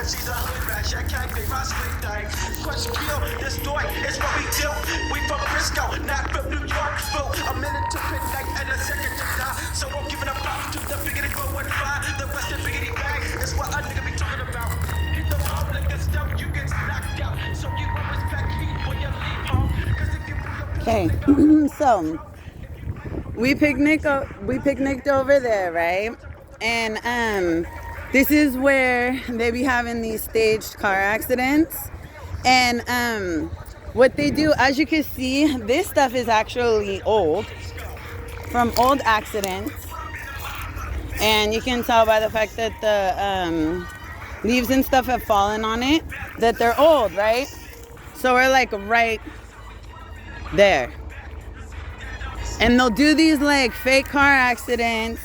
She's a hood rat, I can't be my sweet thing. Crush kill, destroy, it's what we do. We from Frisco, not from New York. Fool, a minute to midnight and a second to die. So I'm giving a pop to the biggity go and fly. The rest of biggity bang is what a nigga be talking about. Hit the wall like a stuff, you get knocked out. So you will respect me when you leave home. Cause if you Okay, so we picnicked over there, right? And this is where they be having these staged car accidents. And what they do, as you can see, this stuff is actually old, from old accidents. And you can tell by the fact that the leaves and stuff have fallen on it that they're old, right? So we're like right there. And they'll do these like fake car accidents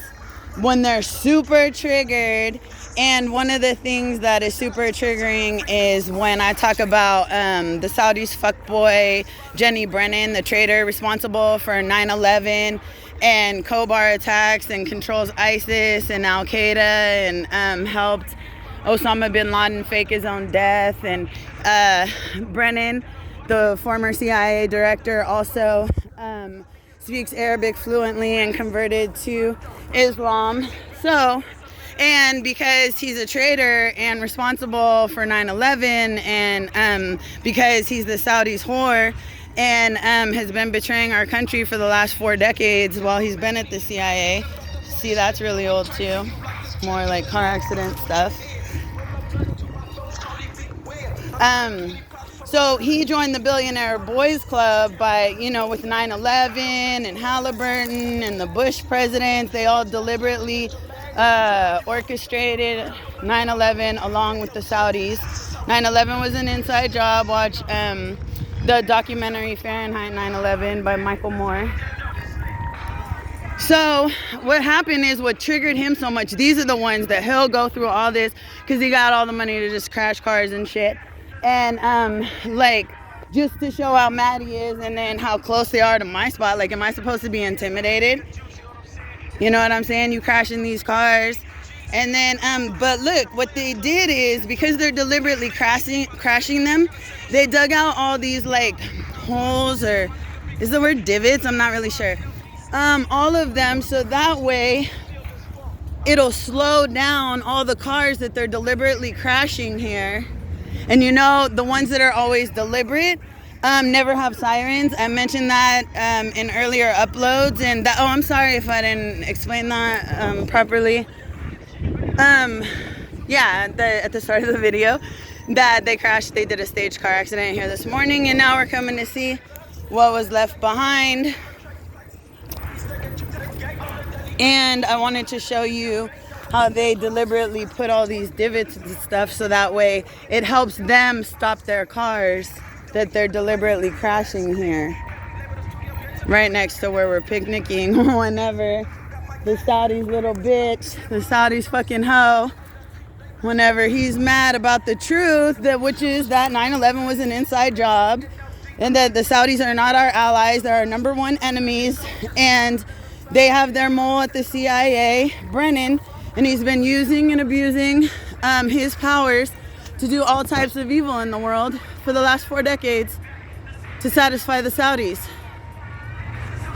when they're super triggered. And one of the things that is super triggering is when I talk about the Saudis' fuckboy Jenny Brennan, the traitor responsible for 9/11 and Khobar attacks and controls ISIS and Al Qaeda and helped Osama bin Laden fake his own death. And Brennan, the former CIA director, also speaks Arabic fluently and converted to Islam. So, and because he's a traitor and responsible for 9/11 and because he's the Saudis' whore and has been betraying our country for the last 4 decades while he's been at the CIA. See, that's really old too. More like car accident stuff. So he joined the Billionaire Boys Club by, with 9/11 and Halliburton and the Bush presidents. They all deliberately orchestrated 9/11 along with the Saudis. 9/11 was an inside job. Watch the documentary Fahrenheit 9/11 by Michael Moore. So what happened is what triggered him so much. These are the ones that he'll go through all this because he got all the money to just crash cars and shit. And just to show how mad he is and then how close they are to my spot. Like, am I supposed to be intimidated? You know what I'm saying? You crashing these cars. And then, but look, what they did is, because they're deliberately crashing them, they dug out all these like holes, or is the word divots? I'm not really sure. All of them, so that way it'll slow down all the cars that they're deliberately crashing here. And the ones that are always deliberate never have sirens. I mentioned that in earlier uploads, and that, I'm sorry if I didn't explain that properly. At the start of the video, that they did a staged car accident here this morning, and now we're coming to see what was left behind. And I wanted to show you how they deliberately put all these divots and stuff so that way it helps them stop their cars that they're deliberately crashing here. Right next to where we're picnicking whenever the Saudis little bitch, the Saudis fucking hoe, whenever he's mad about the truth, which is that 9/11 was an inside job and that the Saudis are not our allies, they're our number one enemies, and they have their mole at the CIA, Brennan, and he's been using and abusing his powers to do all types of evil in the world for the last 4 decades to satisfy the Saudis.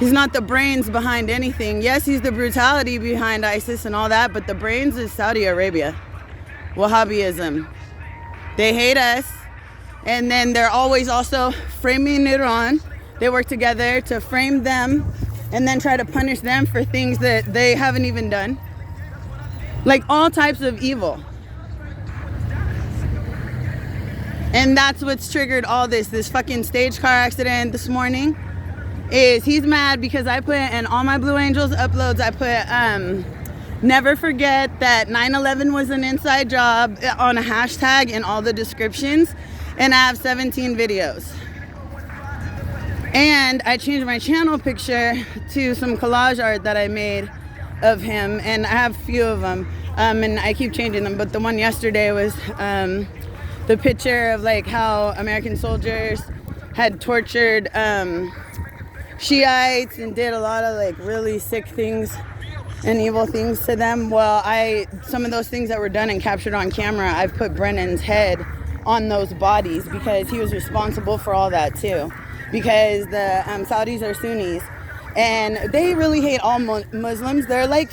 He's not the brains behind anything. Yes, he's the brutality behind ISIS and all that, but the brains is Saudi Arabia. Wahhabism. They hate us, and then they're always also framing Iran. They work together to frame them and then try to punish them for things that they haven't even done. Like all types of evil. And that's what's triggered all this fucking stage car accident this morning. Is he's mad because I put in all my Blue Angels uploads, I put never forget that 9/11 was an inside job on a hashtag in all the descriptions, and I have 17 videos. And I changed my channel picture to some collage art that I made of him, and I have a few of them, and I keep changing them, but the one yesterday was the picture of like how American soldiers had tortured Shiites and did a lot of like really sick things and evil things to them. Well, some of those things that were done and captured on camera, I've put Brennan's head on those bodies because he was responsible for all that too. Because the Saudis are Sunnis and they really hate all Muslims. They're like